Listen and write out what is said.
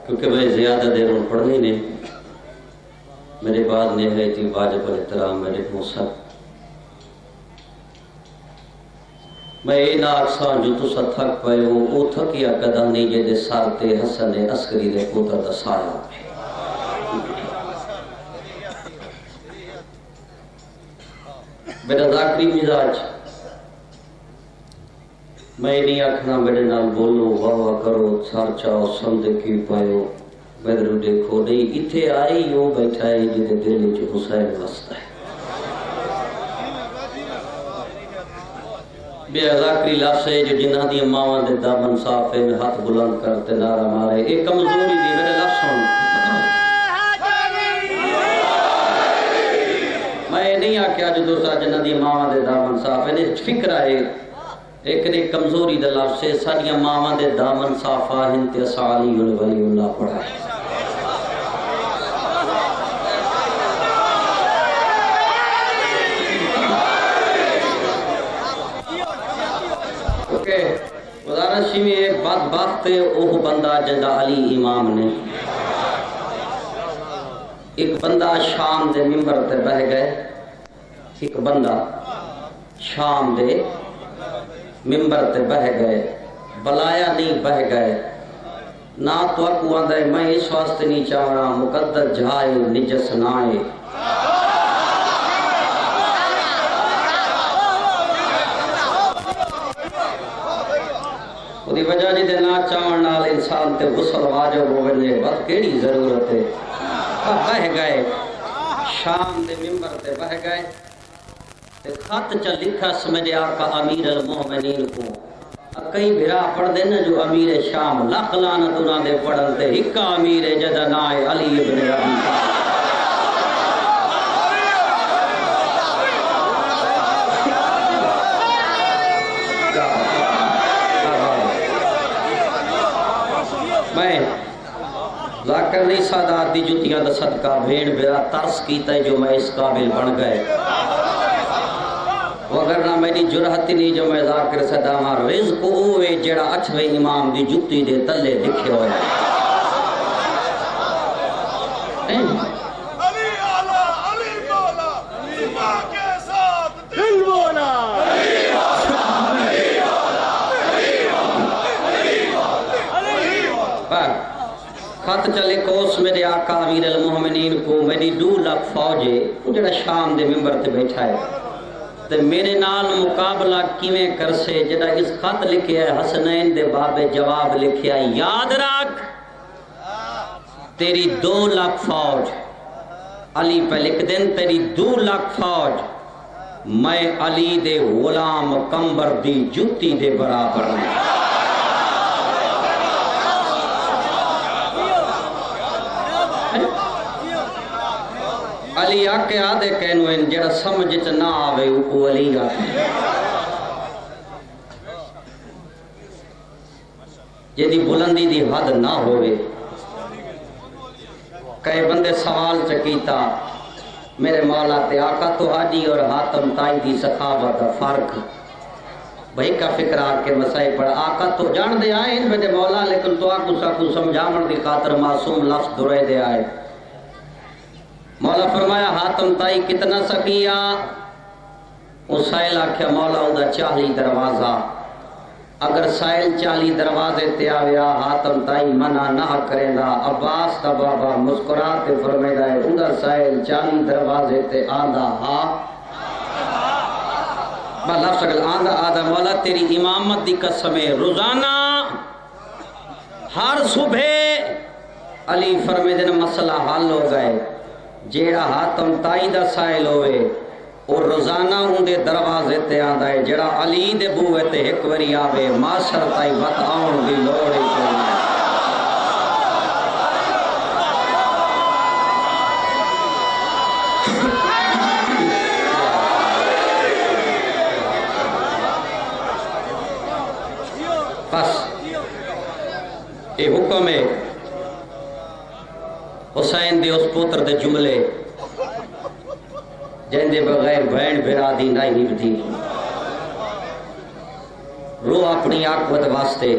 کیونکہ میں زیادہ دیر میں پڑھنی نہیں، میرے بعد نہایتی واجب الاحترام میرے موسیٰ میں اینا اکسان جو تسا تھک پائے ہو او تھکیا قدم نہیں جے دے سارتے حسن عسکری دے پوتر دا سایہ پہ میرا ذاکری مزاج میں نہیں آکھنا میرے نال بولو واہ واہ کرو سر چاؤ سمدے کی پائیو میرے دیکھو نہیں اتھے آئی ہو بیٹھا ہے جنہیں دل جو حسین وستا ہے بے ذاکری لفظ ہے جو جنہ دی ماں دے دامن صاف ہے میں ہاتھ بلند کرتے نعرہ مارے ایک کمزوری دی میرے لفظ سن میں نہیں آکھیا جو دوسرا جنہ دی ماں دے دامن صاف ہے فکر ہے ایک نے کمزوری دے لفظ سے ساریاں ماں دے دامن صاف آہن تے سالی ولی اللہ پڑھا ہے گزارشی میں ایک بدبخت اوہ بندہ جنہ علی امام نے ایک بندہ شام دے ممبر تے بہ گئے ایک بندہ شام دے ممبر تے بہ گئے بلایا نہیں بہ گئے نہ تو اکو آندھے میں اس واسطے نہیں چاہنا مقدر جھائے نجس نائے دی وجہ جی دے نا چاہن نال انسان تے غسل واجب ہو ونے وقت کیڑی ضرورت ہے بہ گئے شام دے ممبر تے بہ گئے تے خط چا لکھا سمجھے آقا امیر المومنین کو کئی بھرا پڑھ دے نا جو امیر شام لکھ لعنت انہاں دے پڑھن تے ہکا امیر جدا نائے علی ابن ابی میں ذاکر نہیں سادات دی جتیاں دا صدقہ بھیڑ بیرا ترس کیتا ہے جو میں اس قابل بن گئے وگرنہ میری جرحتی نہیں جو میں ذاکر صدا مار رزق ہوئے جڑا اچھوے امام دی جتی دے تلے لکھے ہوئے علی آلہ علی مولا علی ماں کے ساتھ دل مولا علی آلہ علی مولا علی مولا علی مولا علی مولا خط چلے کوس میرے آقا امیر المومنین کو میری 2 لاکھ فوج ہے جڑا شام دے ممبر تے بیٹھا ہے تے میرے نال مقابلہ کیویں کرسے جڑا اس خط لکھے ہے حسنین دے بابے جواب لکھے ہے یاد رکھ تیری 2 لاکھ فوج علی پہ لکھ دیں تیری 2 لاکھ فوج میں علی دے غلام کمبر دی جتی دے برابر نہیں علی آکے آدھے کہنو ہیں جڑا سمجھت نہ آوے وہ علی آکے جیدی بلندی دی حد نہ ہوئے کئی بندے سوال چکیتا میرے مولا تے آقا تو حاجی اور حاتم تائی دی سخاوت فرق بھئی کا فکر آکے مسائل پڑھا آقا تو جان دے آئے ان میرے مولا لیکن تو آکو ساکو سمجھامن دی خاطر معصوم لفظ درے دے آئے مولا فرمایا حاتم تائی کتنا سکیا اس سائل آکھیا مولا ادا 40 دروازہ اگر سائل 40 دروازے تے آویا حاتم تائی منع نہ کریں دا عباس دا بابا مسکراتے فرمائے دا ہے ادا سائل 40 دروازے تے آدھا ہاں لفظ اگر آدھا مولا تیری امامت دی قسم روزانہ ہر صبح علی فرمائے دینا مسئلہ حل ہو گئے جیڑا حاتم تائی دا سائل ہوئے اور روزانہ ان دے دروازے تے آندہ ہے جیڑا علی دے بوئے تے ایک وری آوے معاشر تائی وقت آن دی لوڑی چلنا ہے بس یہ حکم ہے حسین دے اس پوتر دے جملے جن دے بغیر بہن بھرا دی نہیں نبدی روح اپنی آقوت واسطے